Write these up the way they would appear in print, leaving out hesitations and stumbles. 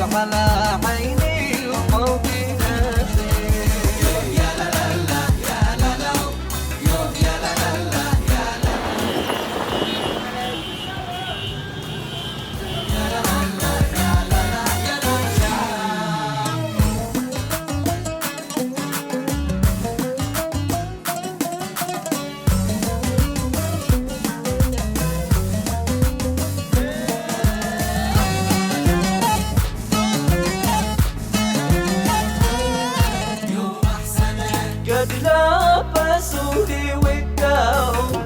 على عيني وفوقي نفسي. يا لا لا لا يا لا لا، يا لا لا لا يا لا قد لبسوا لي وداهم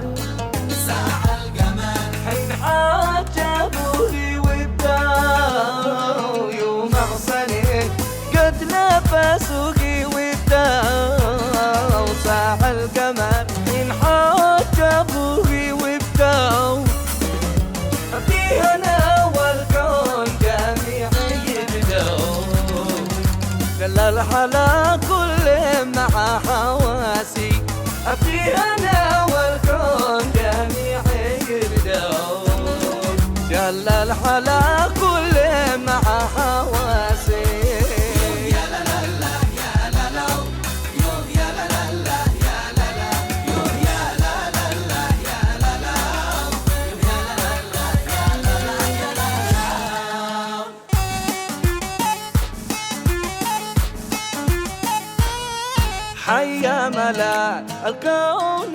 ساع القمر، حين عجبوا لي وداهم يوم أحسنين. قد لبسوا لي وداهم ساع القمر، حين عجبوا لي وداهم. فيها أنا والكون جميع يبدون، دل الحلا كل مع حواسي. فيها أنا والكون جميع يبدون، جل الحلا كل مع حواسي. يا لا لا لا يا لا لا، يا لا لا لا يا لا لا، يا لا لا لا يا لا لا، يا لا لا يا لا لا يا لا لا. حيا ملاك الكون